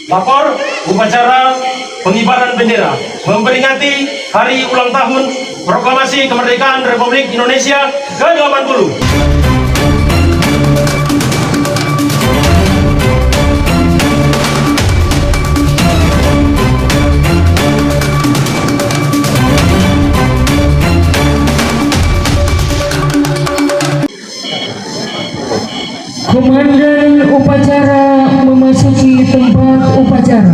Lapor upacara pengibaran bendera memperingati hari ulang tahun Proklamasi Kemerdekaan Republik Indonesia ke-80. Komandan upacara memasuki tempat upacara.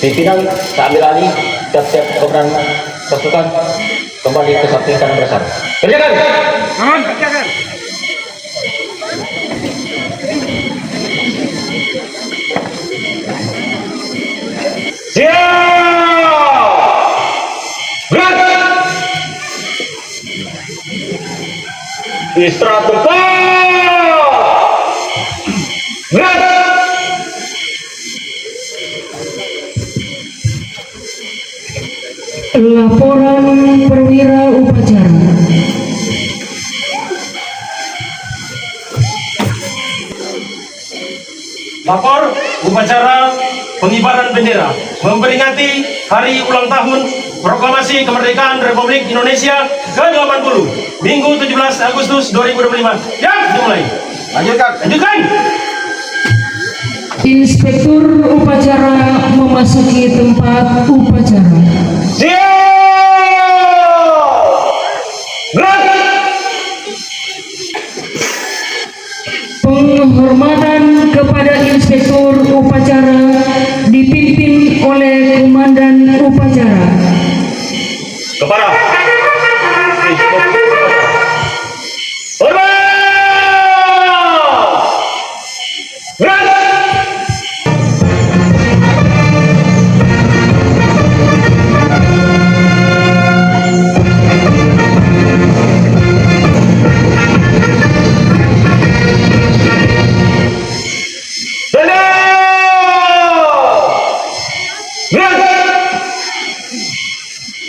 Pimpinan seambil alih siap-siap komandan pasukan kembali ke samping kanan bersar. Kerjakan! Aman, kerjakan. Siap! Gerak! Istirahat tempat! Gerak! Laporan perwira upacara. Lapor upacara pengibaran bendera memperingati hari ulang tahun Proklamasi Kemerdekaan Republik Indonesia ke-80 Minggu 17 Agustus 2025. Ya, dimulai. Lanjutkan. Inspektur upacara memasuki tempat upacara. Siap! Gerak! Penghormatan kepada inspektur upacara dipimpin oleh komandan upacara. Kepada Inspektur Upacara. Hormat! Gerak!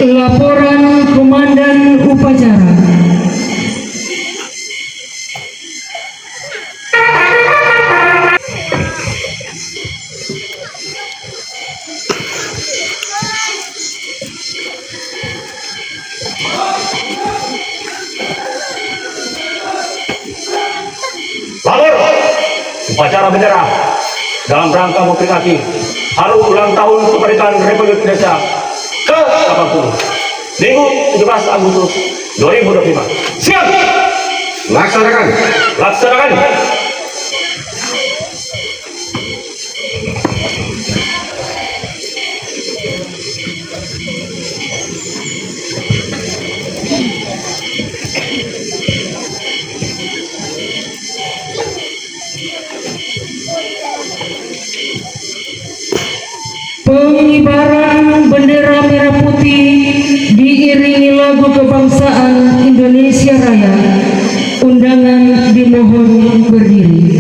Laporan komandan upacara. Lapor upacara bendera dalam rangka memperingati hari ulang tahun kemerdekaan Republik Indonesia ke-80 Minggu 17 Agustus 2025. Siap! Laksanakan. Pengibaran bendera merah putih diiringi lagu kebangsaan Indonesia Raya. Undangan dimohon berdiri.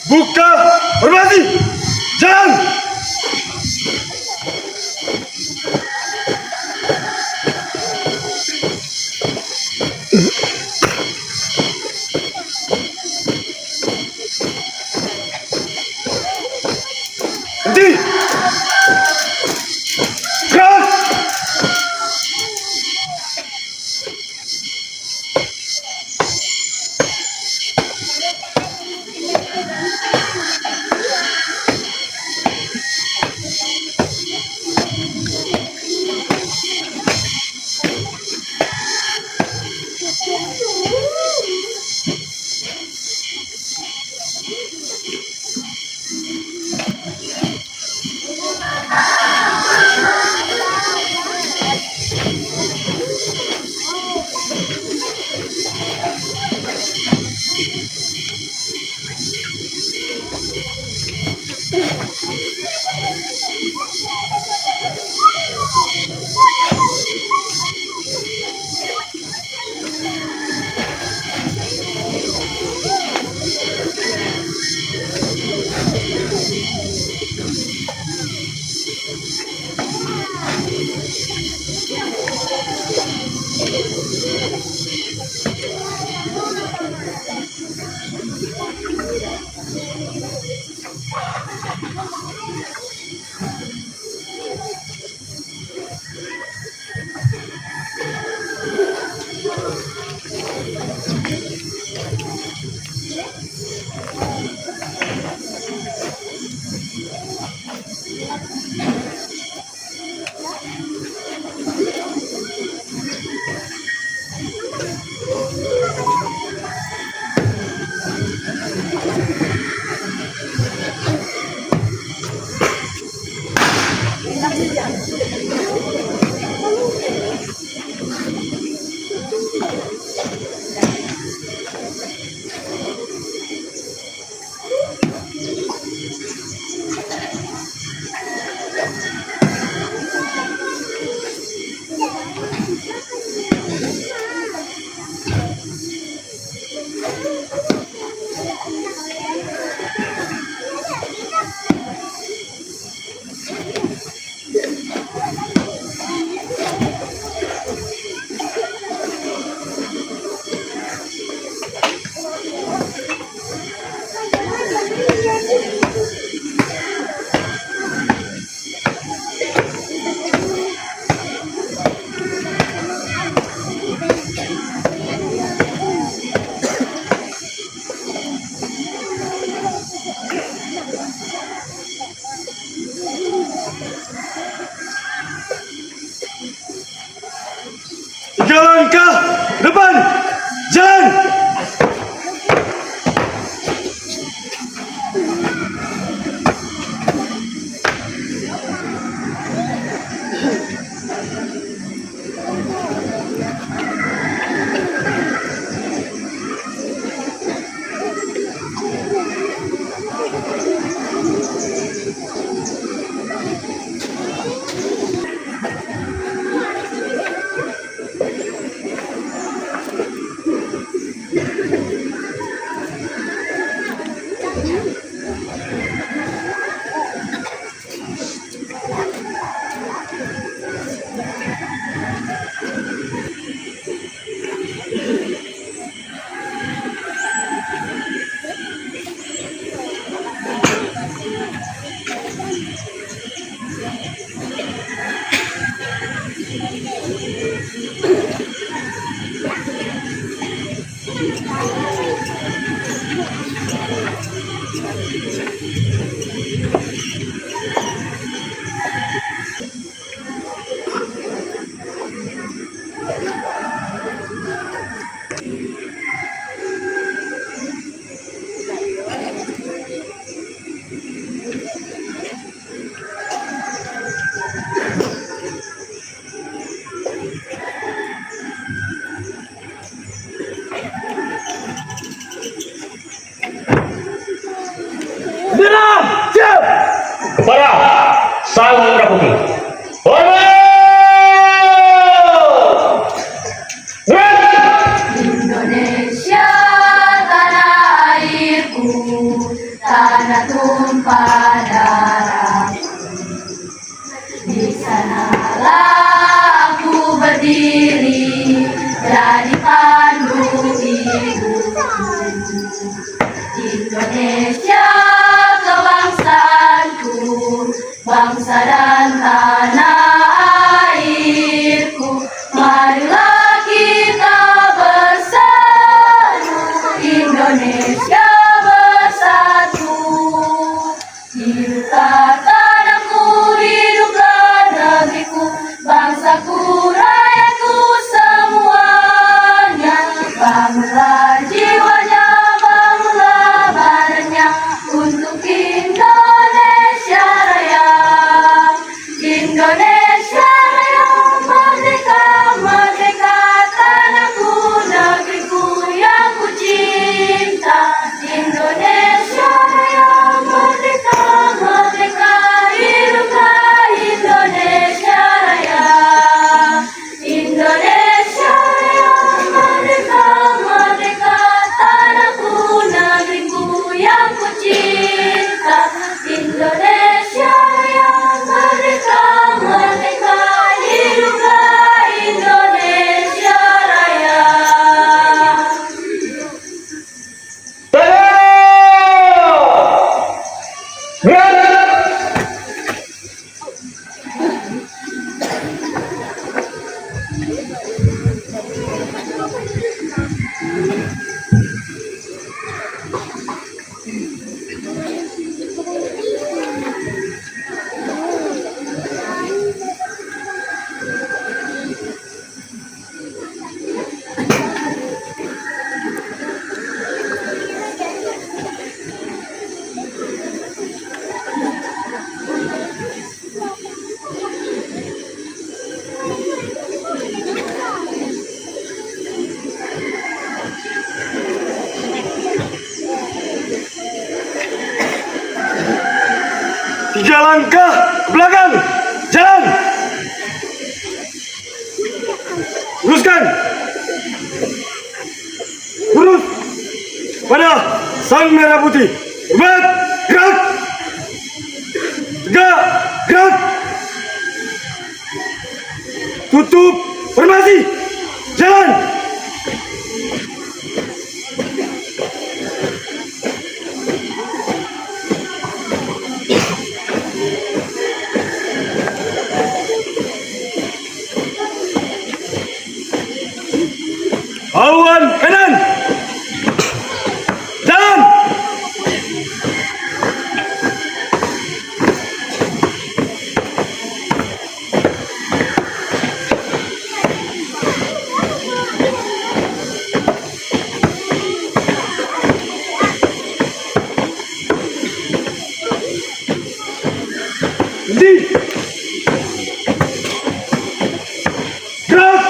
Buka formasi. Jalan. Berhenti. Gerak. Jalan ke depan. Jalan. Kepada Sang Merah Putih. Hormat! Indonesia tanah airku, tanah tumpah darahku. Di sanalah aku berdiri, jadi pandu hidupku. Indonesia kebangsaanku, bangsa dan tanah airku. Marilah kita bersatu, Indonesia bersatu. Hiduplah tanahku, hiduplah negeriku, bangsaku, rakyatku semuanya. Bangunlah jiwanya, bangunlah badannya untuk Indonesia Raya. Indonesia Raya, merdeka, merdeka, tanahku, negeriku yang ku cinta. Indonesia Raya, merdeka, merdeka, hiduplah Indonesia Raya. Indonesia Raya, merdeka, merdeka, tanahku, negeriku yang ku cinta. Indonesia Raya, merdeka, merdeka, hiduplah Indonesia Raya. Tiga langkah ke belakang. Jalan. Luruskan. Lurus pada Sang Merah Putih. Hormat. Gerak. Tegak. Gerak. Tutup. Formasi. Jalan. Haluan kanan. Jalan. Berhenti. Gerak.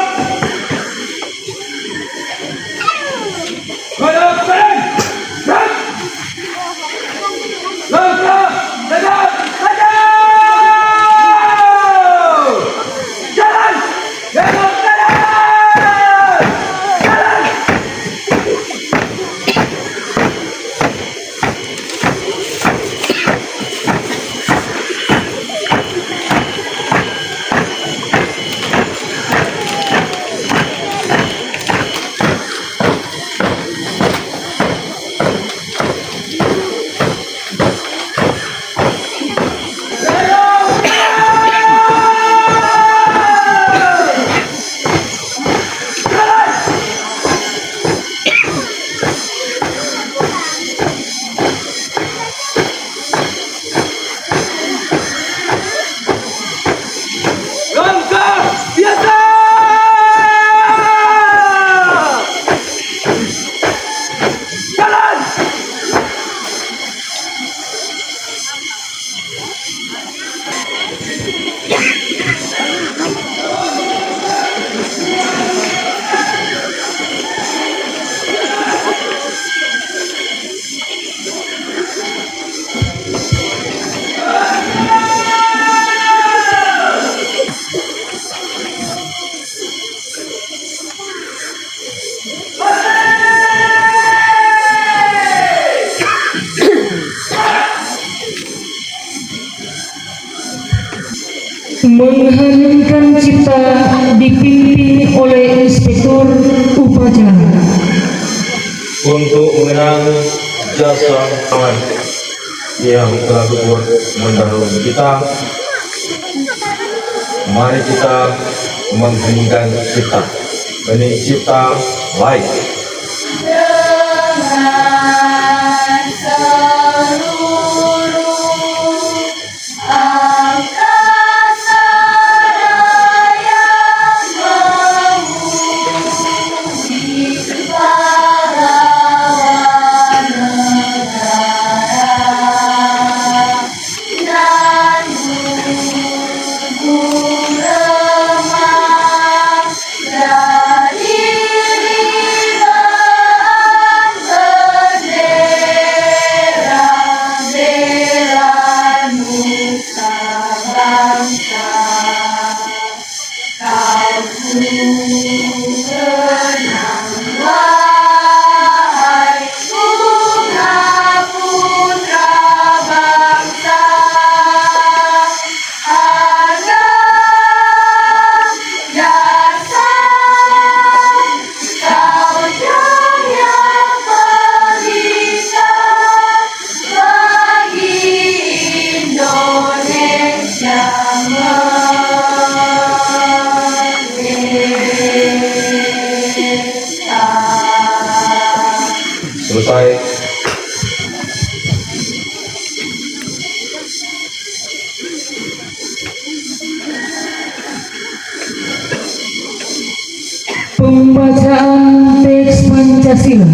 mengheningkan cipta dipimpin oleh Inspektur Upacara. Untuk mengenang jasa kawan yang telah gugur mendahului kita, mari kita mengheningkan cipta. Hening cipta baik. Dengan seluruh angkasa raya mengundi pahlawan negara dan gugur remah dari ribahan bendera bela nusa bangsa. Kau genang wahai bunga putra bangsa, harga jasa kau jaya pelita bagi Indonesia merdeka. Selesai. Pembacaan teks Pancasila.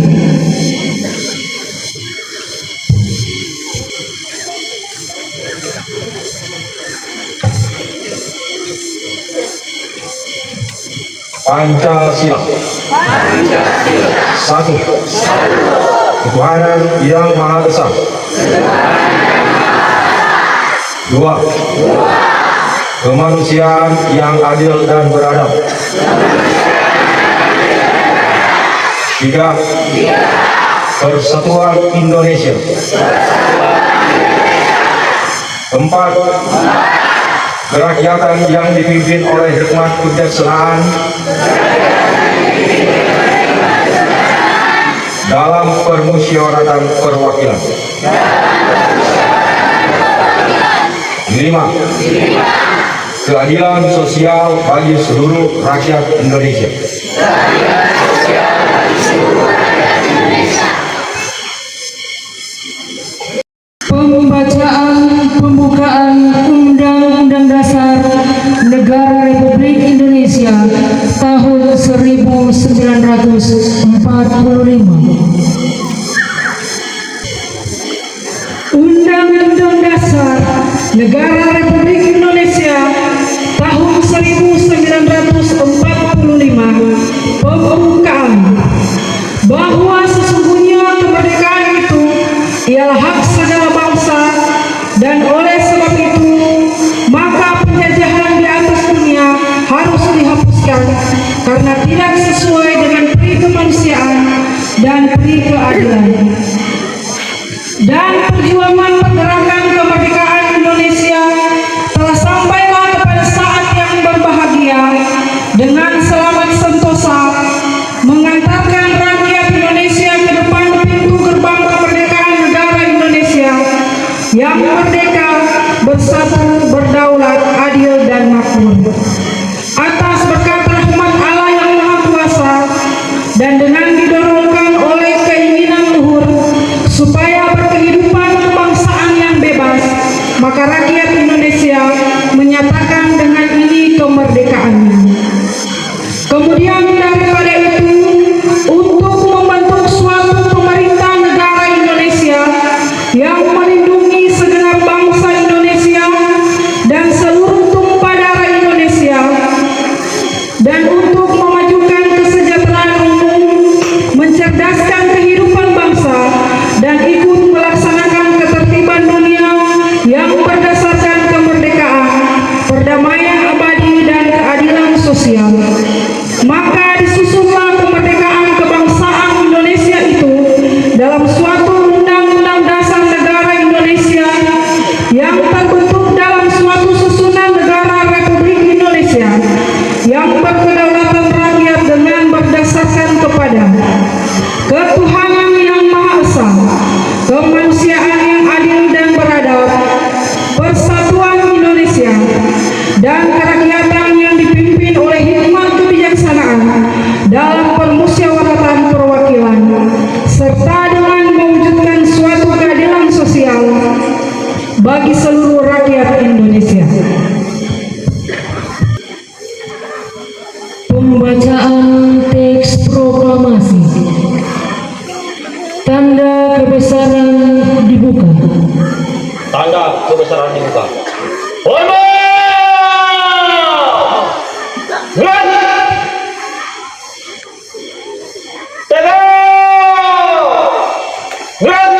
Pancasila. Satu. Ketuhanan yang Maha Esa. Dua. Kemanusiaan yang adil dan beradab. Tiga. Persatuan Indonesia. Empat. Kerakyatan yang dipimpin oleh hikmat kebijaksanaan dalam permusyawaratan perwakilan. 5. Keadilan sosial bagi seluruh rakyat Indonesia. Pembacaan pembukaan Undang-Undang Dasar Negara Republik Indonesia tahun 1945. Undang-Undang Dasar Negara Republik Indonesia tahun 1945 pembukaan bahwa sesungguhnya kemerdekaan itu ialah hak segala bangsa, dan oleh sebab itu maka penjajahan di atas dunia harus dihapuskan karena tidak sesuai dengan peri kemanusiaan dan peri keadilan. Dan perjuangan pergerakan kemerdekaan Indonesia telah sampailah kepada saat yang berbahagia dengan selamat sentosa mengantarkan rakyat Indonesia ke depan pintu gerbang kemerdekaan negara Indonesia yang merdeka, bersatu, berdaulat, adil dan makmur. Atas berkat rahmat Allah yang Maha Kuasa dan dengan didorongkan oleh keinginan luhur supaya berkehidupan kebangsaan yang bebas, maka rakyat Indonesia menyatakan dengan ini kemerdekaannya. Kemudian daripada itu, untuk membentuk suatu pemerintah negara Indonesia yang melindungi segenap bangsa Indonesia dan seluruh tumbuhan dan kerakyatan yang dipimpin oleh hikmat kebijaksanaan dalam permusyawaratan perwakilan serta dengan mewujudkan suatu keadilan sosial bagi seluruh rakyat Indonesia. Pembacaan teks proklamasi. Tanda kebesaran dibuka. Tanda kebesaran dibuka. Hormat! Gerak! Tegak! Gerak!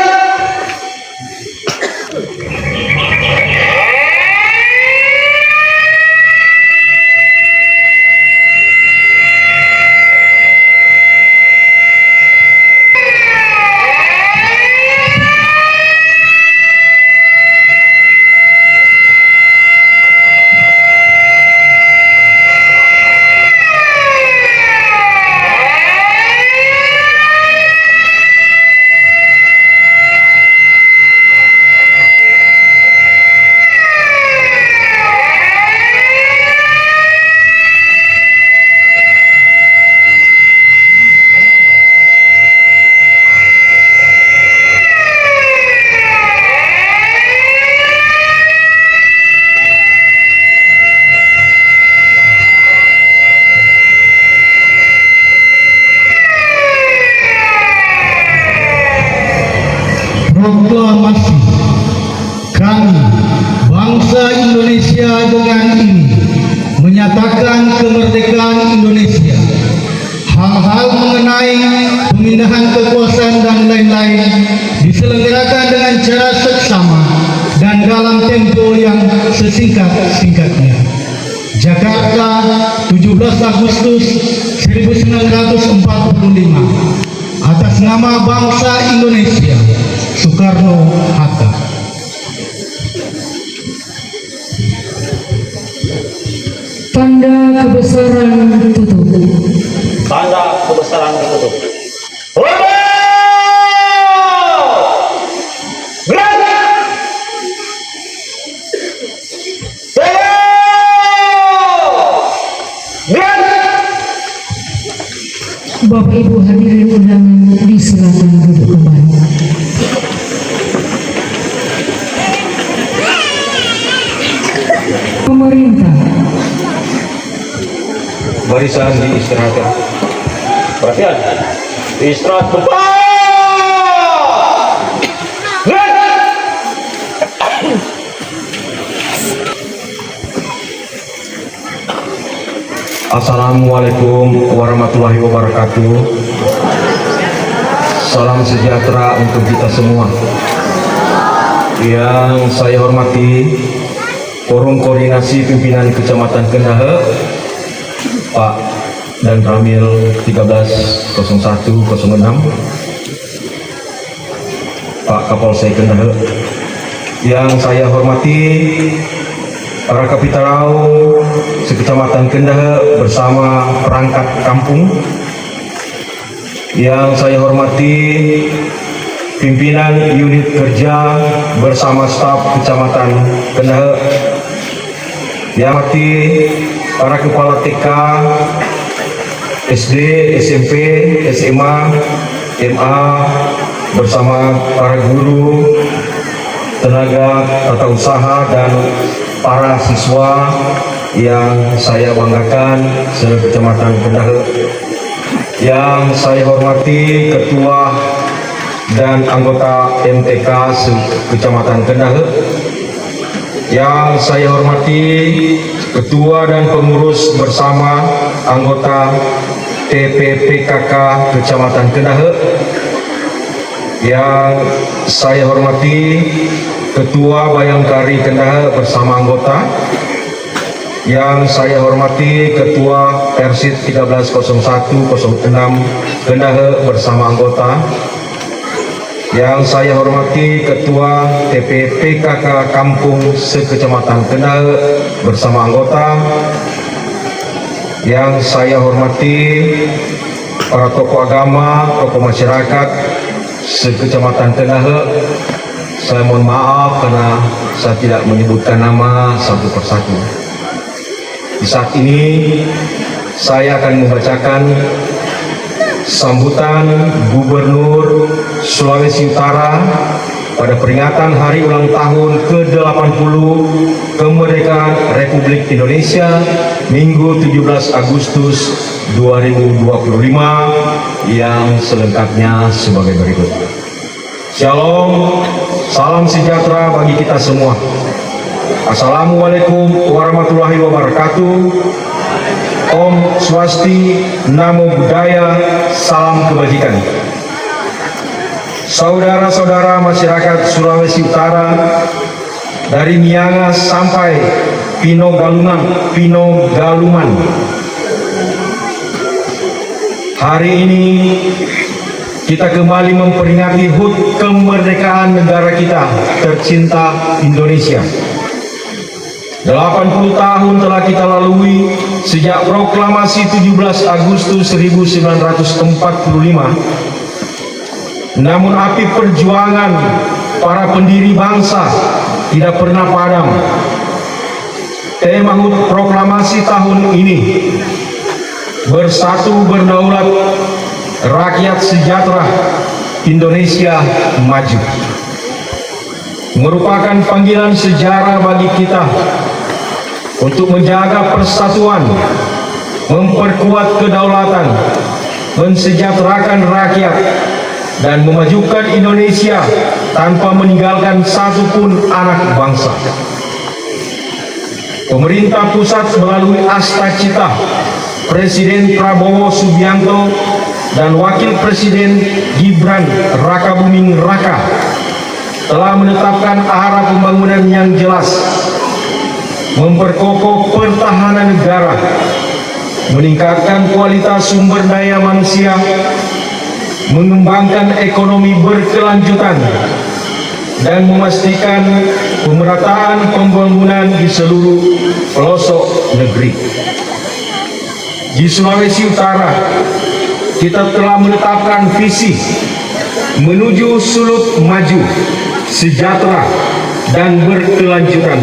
Proklamasi. Kami, bangsa Indonesia dengan ini menyatakan kemerdekaan Indonesia. Hal-hal mengenai pemindahan kekuasaan dan lain-lain diselenggarakan dengan cara seksama dan dalam tempo yang sesingkat-singkatnya. Jakarta, 17 Agustus 1945. Atas nama bangsa Indonesia, Soekarno-Hatta. Tanda kebesaran tutup. Tanda kebesaran ditutup. Hormat! Gerak! Tegak! Gerak! Bapak Ibu hadirin undangan disilakan duduk kembali. Pemerintah. Barisan diistirahatkan. Perhatian. Istirahat tempat. Gerak! Assalamualaikum warahmatullahi wabarakatuh. Salam sejahtera untuk kita semua. Yang saya hormati Forum Koordinasi Pimpinan Kecamatan Kendahe, Pak dan Ramil 130106, Pak Kapolsek Kendahe. Yang saya hormati para Kapitarau sekecamatan Kendahe bersama perangkat kampung. Yang saya hormati pimpinan unit kerja bersama staf kecamatan Kendahe. Yang hormati para kepala TK, SD, SMP, SMA, MA bersama para guru, tenaga tata usaha dan para siswa yang saya banggakan se-Kecamatan Kendahe. Yang saya hormati ketua dan anggota MTK se-Kecamatan Kendahe. Yang saya hormati ketua dan pengurus bersama anggota TPPKK Kecamatan Kendahe. Yang saya hormati Ketua Bayangkari Kendahe bersama anggota. Yang saya hormati Ketua Persit 130106 Kendahe bersama anggota. Yang saya hormati Ketua TPPKK Kampung se-Kecamatan Kendahe bersama anggota. Yang saya hormati para tokoh agama, tokoh masyarakat se-Kecamatan Kendahe. Saya mohon maaf karena saya tidak menyebutkan nama satu persatu. Di saat ini saya akan membacakan sambutan Gubernur Sulawesi Utara pada peringatan Hari Ulang Tahun ke-80 Kemerdekaan Republik Indonesia Minggu 17 Agustus 2025 yang selengkapnya sebagai berikut. Shalom, salam sejahtera bagi kita semua. Assalamualaikum warahmatullahi wabarakatuh. Om Swasti, Namo Buddhaya, salam kebajikan. Saudara-saudara masyarakat Sulawesi Utara, dari Miangas sampai Pino Galuman. Hari ini kita kembali memperingati HUT kemerdekaan negara kita tercinta Indonesia. 80 tahun telah kita lalui sejak proklamasi 17 Agustus 1945. Namun api perjuangan para pendiri bangsa tidak pernah padam. Tema HUT proklamasi tahun ini, bersatu berdaulat, rakyat sejahtera, Indonesia maju, merupakan panggilan sejarah bagi kita untuk menjaga persatuan, memperkuat kedaulatan, mensejahterakan rakyat, dan memajukan Indonesia tanpa meninggalkan satupun anak bangsa. Pemerintah pusat melalui Astacita Presiden Prabowo Subianto dan Wakil Presiden Gibran Rakabuming Raka telah menetapkan arah pembangunan yang jelas, memperkokoh pertahanan negara, meningkatkan kualitas sumber daya manusia, mengembangkan ekonomi berkelanjutan, dan memastikan pemerataan pembangunan di seluruh pelosok negeri. Di Sulawesi Utara, kita telah menetapkan visi menuju Sulut maju, sejahtera, dan berkelanjutan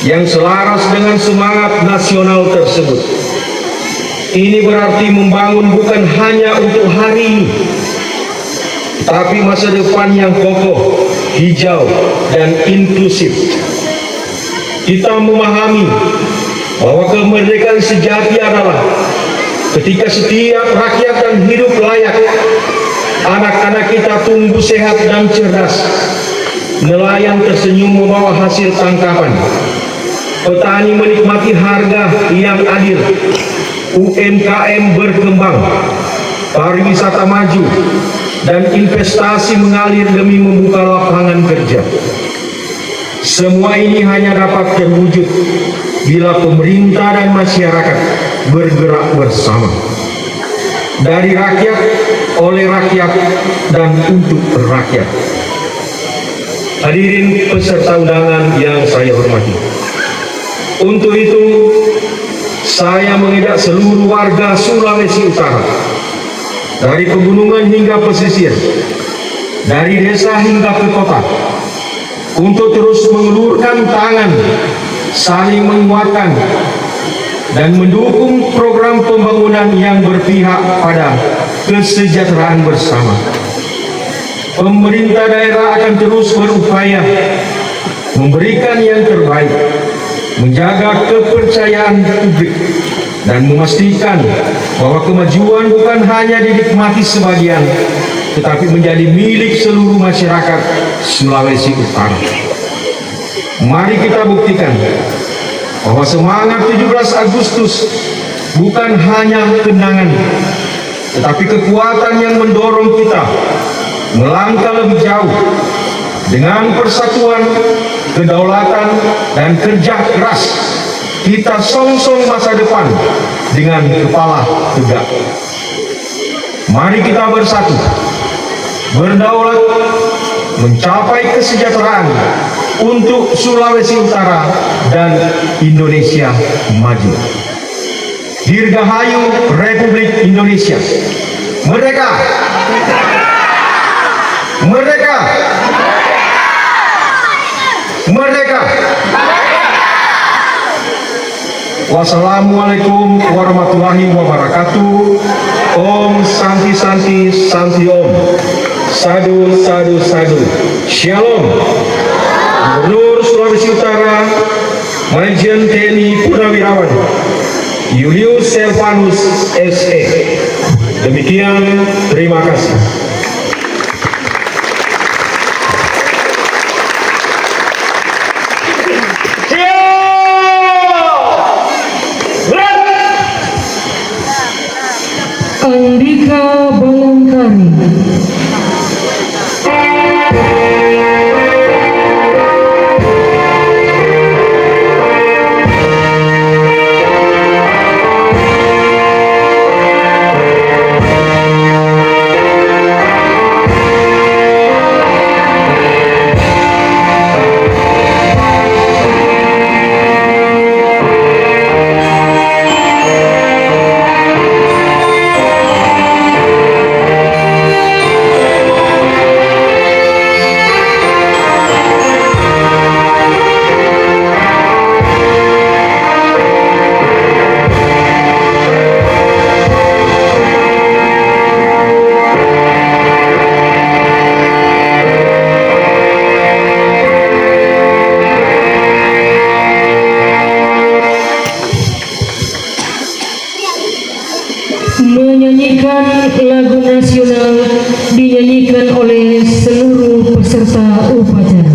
yang selaras dengan semangat nasional tersebut. Ini berarti membangun bukan hanya untuk hari ini, tapi masa depan yang kokoh, hijau, dan inklusif. Kita memahami bahwa kemerdekaan sejati adalah ketika setiap rakyat dan hidup layak, anak-anak kita tumbuh sehat dan cerdas, nelayan tersenyum membawa hasil tangkapan, petani menikmati harga yang adil, UMKM berkembang, pariwisata maju, dan investasi mengalir demi membuka lapangan kerja. Semua ini hanya dapat terwujud bila pemerintah dan masyarakat bergerak bersama. Dari rakyat, oleh rakyat, dan untuk rakyat. Hadirin peserta undangan yang saya hormati, untuk itu saya mengajak seluruh warga Sulawesi Utara, dari pegunungan hingga pesisir, dari desa hingga ke kota, untuk terus mengulurkan tangan, saling menguatkan, dan mendukung program pembangunan yang berpihak pada kesejahteraan bersama. Pemerintah daerah akan terus berupaya memberikan yang terbaik, menjaga kepercayaan publik, dan memastikan bahwa kemajuan bukan hanya dinikmati sebagian, tetapi menjadi milik seluruh masyarakat Sulawesi Utara. Mari kita buktikan bahwa semangat 17 Agustus bukan hanya kenangan, tetapi kekuatan yang mendorong kita melangkah lebih jauh dengan persatuan, kedaulatan, dan kerja keras. Kita songsong masa depan dengan kepala tegak. Mari kita bersatu, berdaulat, mencapai kesejahteraan untuk Sulawesi Utara dan Indonesia maju. Dirgahayu Republik Indonesia. Merdeka! Merdeka! Merdeka! Wassalamualaikum warahmatullahi wabarakatuh. Om Santi Santi Santi Om. Sadu Sadu Sadu. Shalom. Gubernur Sulawesi Utara, Majen TNI Purnawirawan Julius Silvanus SE. Demikian, terima kasih. Andika Bayangkari. Menyanyikan lagu nasional dinyanyikan oleh seluruh peserta upacara.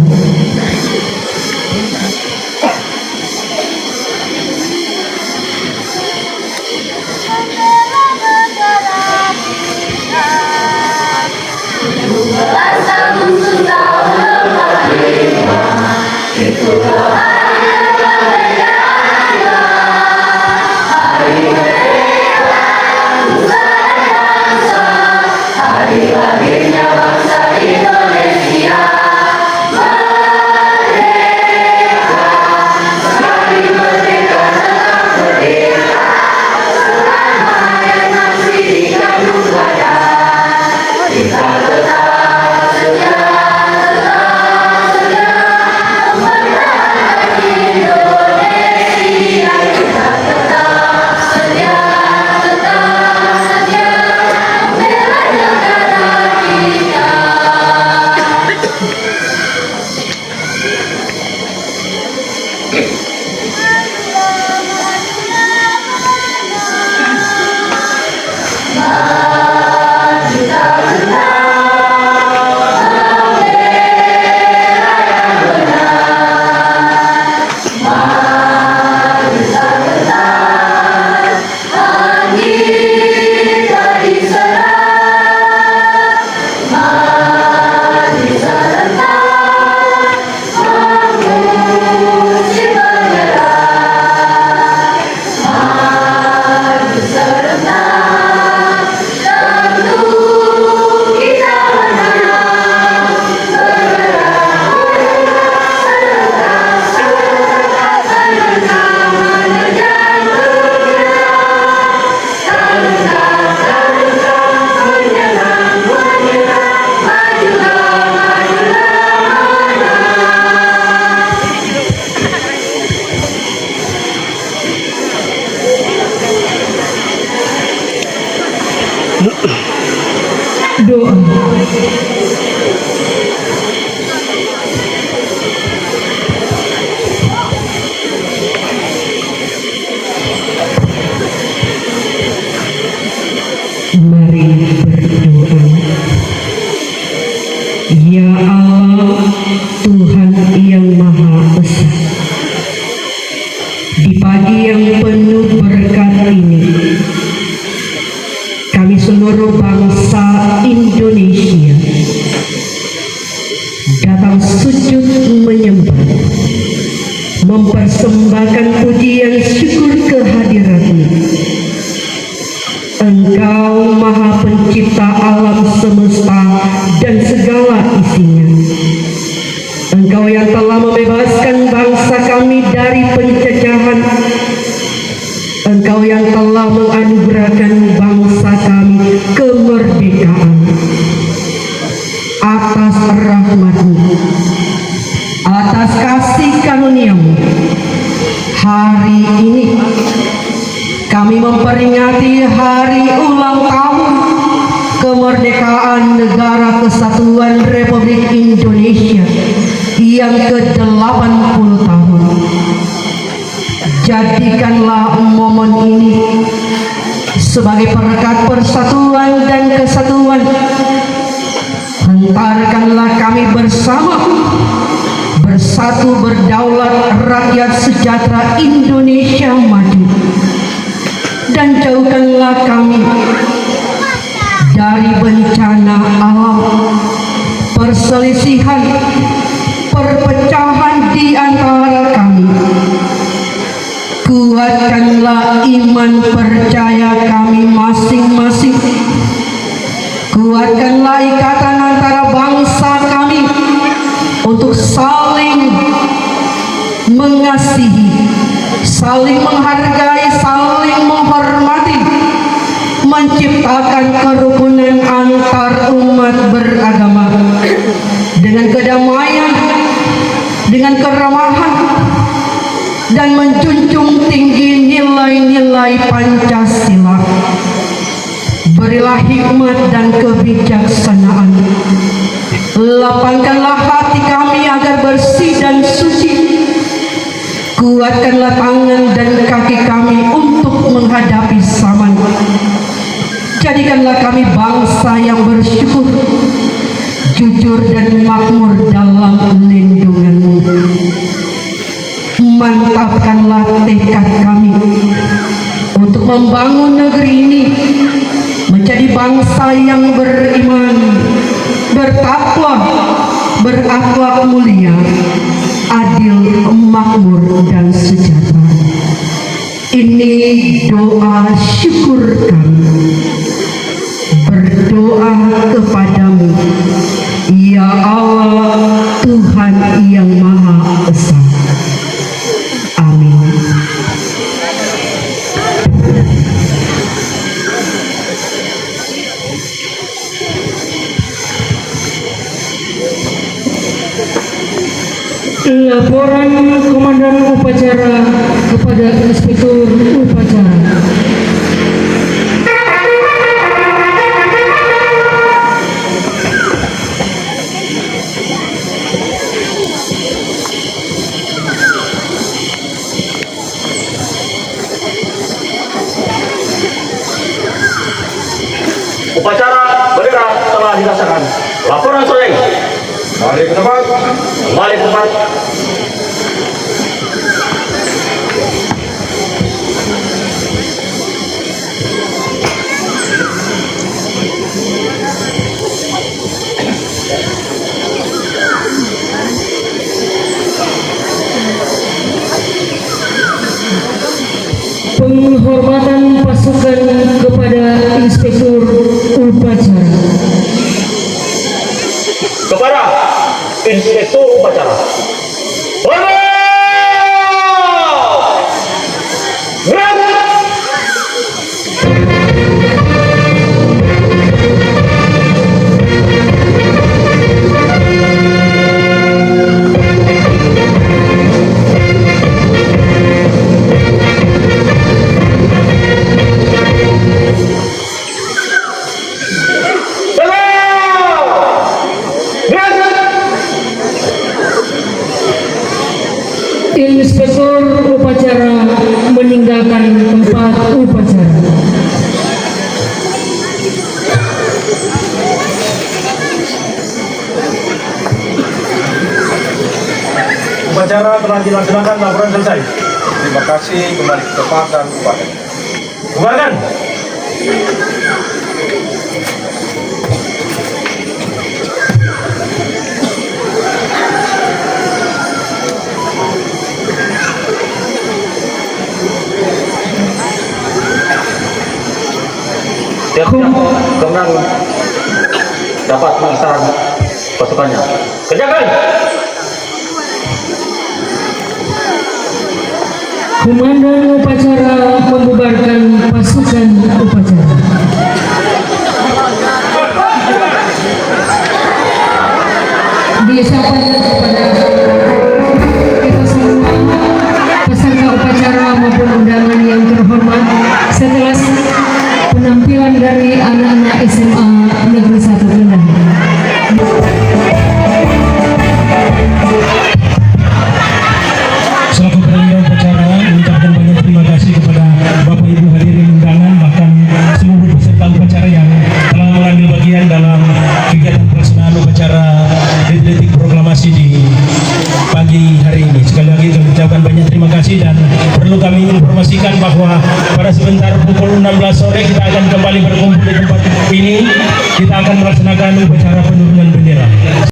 Doa. Mari berdoa. Ya Allah, Tuhan yang Maha Esa, di pagi yang penuh berkat ini, kami seluruh bangsa Indonesia datang sujud menyembah, mempersembahkan pujian syukur kehadirat-Mu. Engkau Maha Pencipta alam semesta dan segala isinya. Engkau yang telah membebaskan bangsa kami dari penjajahan. Engkau yang telah menganugerahkan bangsa kami kemerdekaan. Atas rahmat-Mu, atas kasih karunia-Mu, Hari ini kami memperingati hari ulang tahun kemerdekaan Negara Kesatuan Republik Indonesia yang ke-80 tahun. Jadikanlah momen ini sebagai perekat persatuan dan kesatuan. Hantarkanlah kami bersama bersatu berdaulat rakyat sejahtera Indonesia maju, dan jauhkanlah kami dari bencana alam, perselisihan, perpecahan di antara kami. Kuatkanlah iman percaya kami masing-masing. Kuatkanlah ikatan antara bangsa kami untuk saling mengasihi, saling menghargai, saling menghormati, menciptakan kerukunan antar umat beragama dengan kedamaian, dengan keramahan, dan menjunjung tinggi nilai-nilai Pancasila. Berilah hikmat dan kebijaksanaan. Lapangkanlah hati kami agar bersih dan suci. Kuatkanlah tangan dan kaki kami untuk menghadapi zaman. Jadikanlah kami bangsa yang bersyukur, jujur dan makmur dalam lindungan-Mu. Mantapkanlah tekad kami untuk membangun negeri ini menjadi bangsa yang beriman, bertakwa, berakhlak mulia, adil, makmur, dan sejahtera. Ini doa syukur kami. Berdoa kepadamu, ya Allah, Tuhan yang Maha Esa. Amin. Laporan Komandan Upacara kepada Inspektur Upacara. Upacara bendera telah dilaksanakan. Laporan sore. Balik ke tempat. Balik ke tempat. Penghormatan pasukan kepada Inspektur Upacara. Kepada Inspektur Upacara. Hormat! Inspektur Upacara meninggalkan tempat upacara. Upacara telah dilaksanakan, laporan selesai. Terima kasih, kembali ke tempat dan upacara. Bubarkan. Setiap kemenang dapat mengisahkan pasukannya. Kerjakan! Komandan Upacara membubarkan pasukan upacara. Disampaikan kepada kita semua peserta upacara. pagi hari ini. Sekali lagi kami ucapkan banyak terima kasih, dan perlu kami informasikan bahwa pada sebentar pukul 16 sore kita akan kembali berkumpul di tempat ini. Kita akan melaksanakan upacara penurunan bendera.